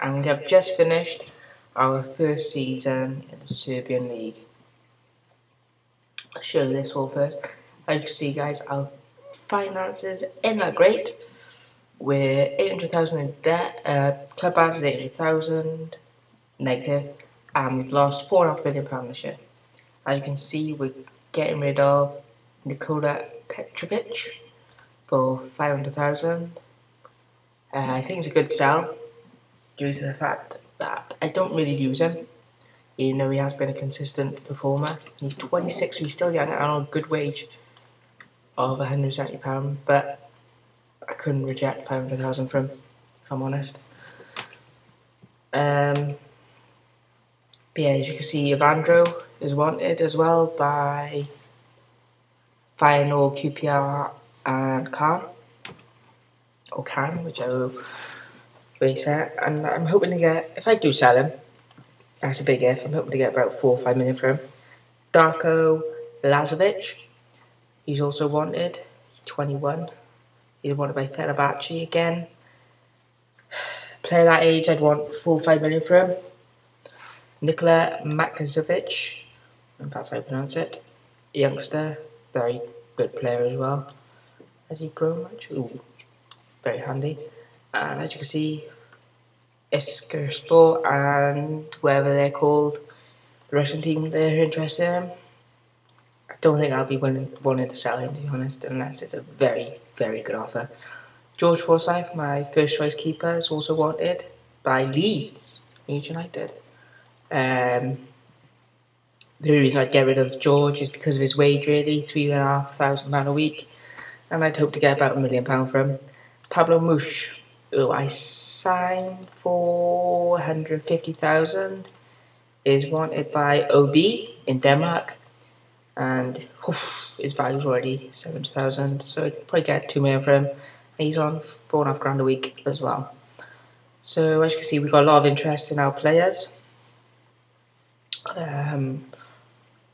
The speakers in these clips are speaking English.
and we have just finished our first season in the Serbian League. I'll show you this all first. As you can see, guys, our finances ain't that great. We're 800,000 in debt, club balance is 800,000 negative, and we've lost £4.5 million this year. As you can see, we're getting rid of Nikola Petrovic for 500,000. I think it's a good sell due to the fact that I don't really use him. You know, he has been a consistent performer. He's 26, so he's still young and on a good wage of £170, but I couldn't reject 500,000 from him, if I'm honest. But yeah, as you can see, Evandro is wanted as well by Feyenoord, QPR and Khan, or Can, whichever way you say it. And I'm hoping to get, if I do sell him, that's a big if, I'm hoping to get about 4 or 5 million for him. Darko Lazovic, he's also wanted, he's 21. He's wanted by Fenerbahce again. Player that age, I'd want 4 or 5 million for him. Nikola Makazovic, if that's how you pronounce it. Youngster, very good player as well. Has he grown much? Ooh, very handy. And as you can see, Iskerspor and whatever they're called, the Russian team, they're interested in him. I don't think I'll be wanting to sell him, to be honest, unless it's a very, very good offer. George Forsyth, my first choice keeper, is also wanted by Leeds United. The reason I'd get rid of George is because of his wage, really, £3,500 a week, and I'd hope to get about £1 million for him. Pablo Mush, who I signed for 150,000, is wanted by OB in Denmark, and his value's already 700,000, so I'd probably get 2 million for him. He's on £4,500 a week as well. So as you can see, we've got a lot of interest in our players.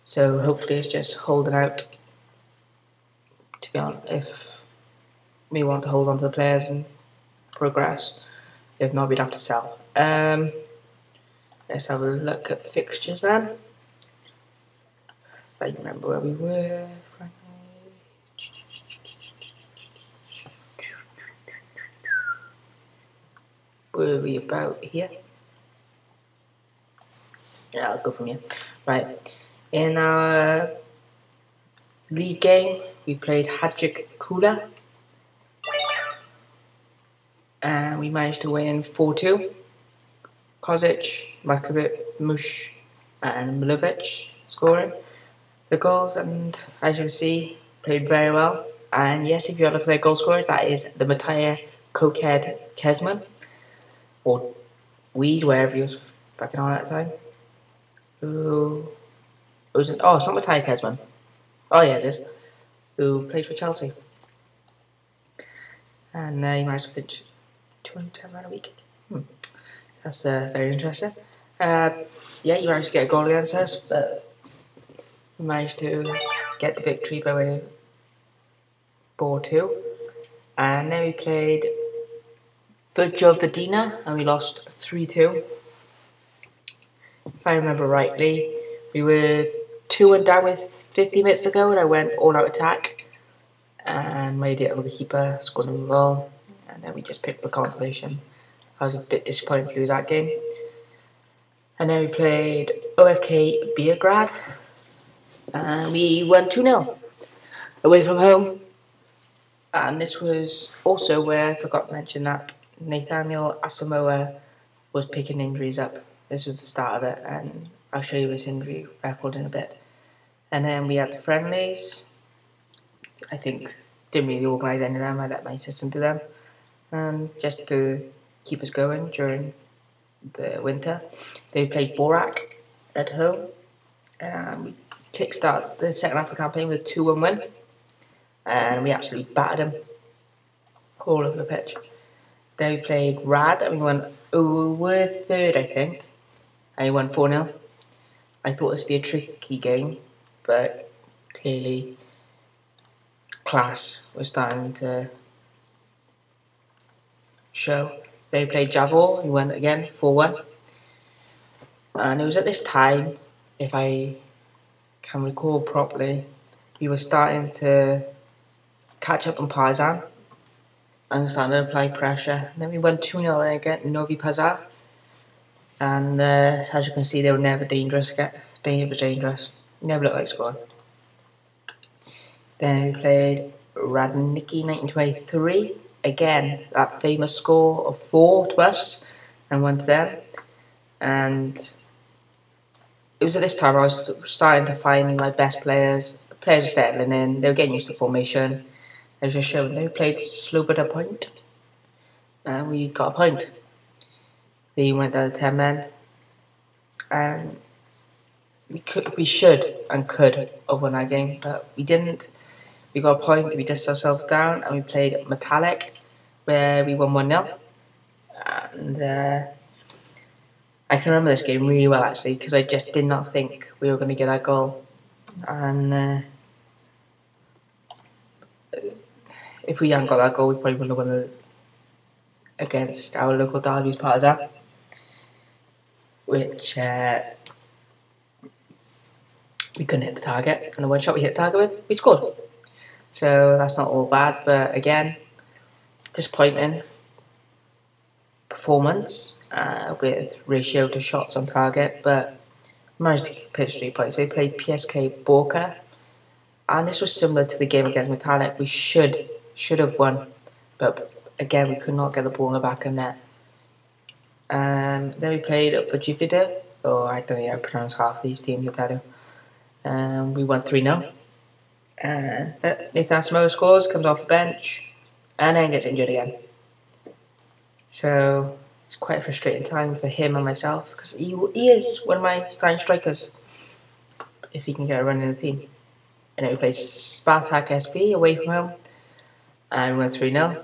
So hopefully it's just holding out, to be honest, if we want to hold on to the players and progress. If not, we'd have to sell. Let's have a look at fixtures then. If I remember where we were. Were we about here? Yeah, I'll go from here. Right. In our league game, we played Hadjik Kula. And we managed to win 4-2. Kozic, Markovic, Mush, and Milovic scoring the goals. And as you can see, played very well. And yes, if you have a clear goal scorer, that is the Matija Cokehead Kesman. Or Weed, wherever he was fucking on at the time. Who was it? Oh, it's not Matija Kesman. Oh yeah, it is. Who plays for Chelsea. And he managed to pitch £210 a week. That's very interesting. Yeah, he managed to get a goal against us, but we managed to get the victory by winning 4-2. And then we played Vojvodina, and we lost 3-2. If I remember rightly, we were 2-1 down with 50 minutes ago, and I went all-out attack, and my idiot of the keeper scored a goal, and then we just picked the consolation. I was a bit disappointed to lose that game. And then we played OFK Belgrade, and we won 2-0 away from home. And this was also where I forgot to mention that Nathaniel Asamoah was picking injuries up. This was the start of it, and I'll show you his injury record in a bit. And then we had the friendlies. I think didn't really organise any of them. I let my assistant do them, just to keep us going during the winter. They played Borac at home, and we kickstart the second half of the campaign with a 2-1 win, and we absolutely battered them all over the pitch. Then we played Rad, and we won. We were third, I think, and we won 4-0. I thought this would be a tricky game, but clearly class was starting to show. Then we played Javor, we won again 4-1. And it was at this time, if I can recall properly, we were starting to catch up on Partizan and starting to apply pressure. And then we won 2-0 against Novi Pazar. And as you can see, they were never dangerous. Never looked like scoring. Then we played Radniki 1923. Again, that famous score of 4 to us and 1 to them. And it was at this time I was starting to find my best players. Players were settling in. They were getting used to formation. They were just showing. They played slow but a point. And we got a point. They went down to 10 men. And we should and could have won that game, but we didn't. We got a point, we dissed ourselves down, and we played Metallic, where we won 1-0. And I can remember this game really well, actually, because I just did not think we were going to get that goal. And if we hadn't got that goal, we probably wouldn't have won it against our local derby's Partizan, which we couldn't hit the target. And the one shot we hit the target with, we scored. So that's not all bad, but again, disappointing performance with ratio to shots on target, but managed to pitch 3 points. We played PSK Borka, and this was similar to the game against Metallic. We should have won, but again, we could not get the ball in the back of the net. Then we played Vajivida, or I don't know how to pronounce half of these teams, I tell you. We won 3-0. Nathan Asamoah scores, comes off the bench, and then gets injured again. So it's quite a frustrating time for him and myself, because he is one of my starting strikers, if he can get a run in the team. And then we played Spartak SV away from home, and we went 3-0.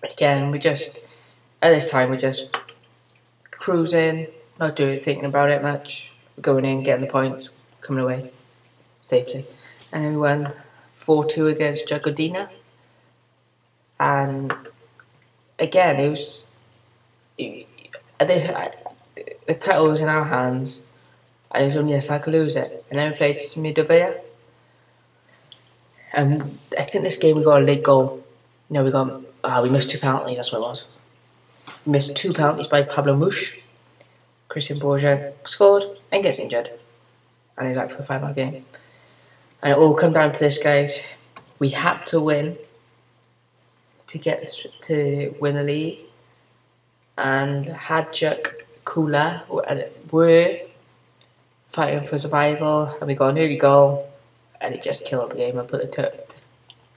Again, at this time, we're just cruising, not thinking about it much, going in, getting the points, coming away safely. And then we won 4-2 against Jagodina. And again, the title was in our hands, and it was only us that could lose it. And then we played Smidovia. And I think this game we got a late goal. No, we missed 2 penalties, that's what it was. We missed 2 penalties by Pablo Mush. Christian Borja scored and gets injured. And he's out for the final game. And it all come down to this, guys. We had to win to win the league. And Hadjuk Kula were fighting for survival, and we got an early goal, and it just killed the game and put the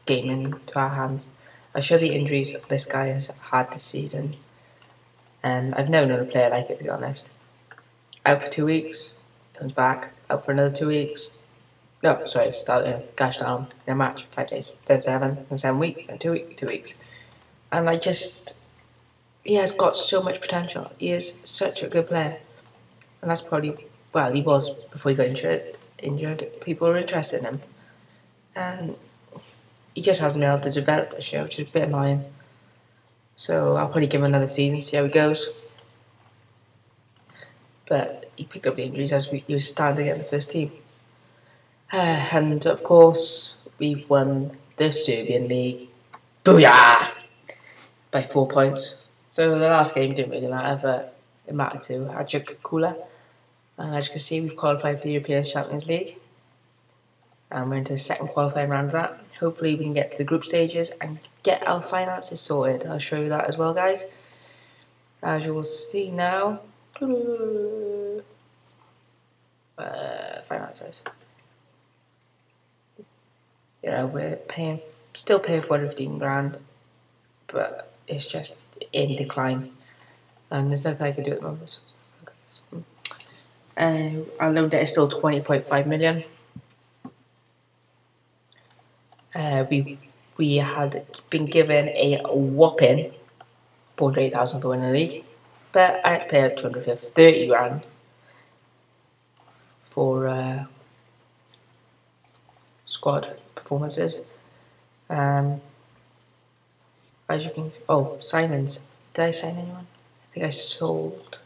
game into our hands. I'm sure the injuries this guy has had this season, and I've never known a player like it, to be honest. Out for 2 weeks, comes back, out for another 2 weeks. No, sorry, started gashed down in a match, 5 days, then 7 weeks, then 2 weeks. And he has got so much potential. He is such a good player. And that's probably, well, he was before he got injured. People were interested in him. And he just hasn't been able to develop this year, which is a bit annoying. So I'll probably give him another season, see how he goes. But he picked up the injuries as he was starting to get in the first team. And of course, we've won the Serbian League. Booyah! By 4 points. So the last game didn't really matter, but it mattered to Hadjuk Kula. As you can see, we've qualified for the European Champions League. And we're into the second qualifying round of that. Hopefully we can get to the group stages and get our finances sorted. I'll show you that as well, guys. As you will see now. Finances. You know, we're still paying 415 grand, but it's just in decline, and there's nothing I can do at the moment. Our loan debt is still 20.5 million. We had been given a whopping 48,000 for winning the league, but I had to pay out 230 grand for squad performances. As you can see, signings. Did I sign anyone? I think I sold.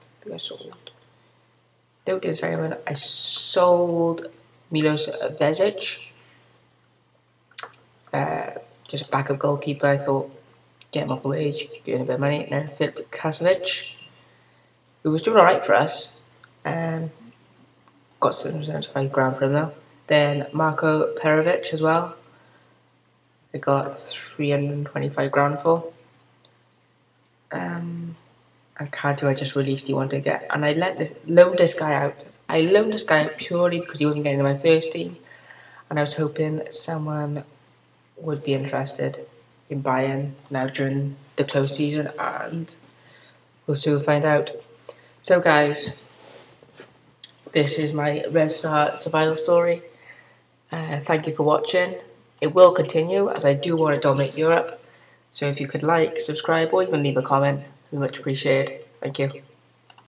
No, didn't sign anyone. I sold Milos Vezic. Just a backup goalkeeper. I thought, get him off the wage, get him a bit of money. And then Filip Kasovic, who was doing alright for us. Got 75 grand for him though. Then Marko Perovic as well. I got 325 grand for. And Kadu I just released, he wanted to get. And I loaned this guy out. I loaned this guy out purely because he wasn't getting in my first team. And I was hoping someone would be interested in buying now during the close season. And we'll soon find out. So guys, this is my Red Star survival story. Thank you for watching. It will continue as I do want to dominate Europe. So if you could like, subscribe, or even leave a comment, we much appreciate it. Thank you.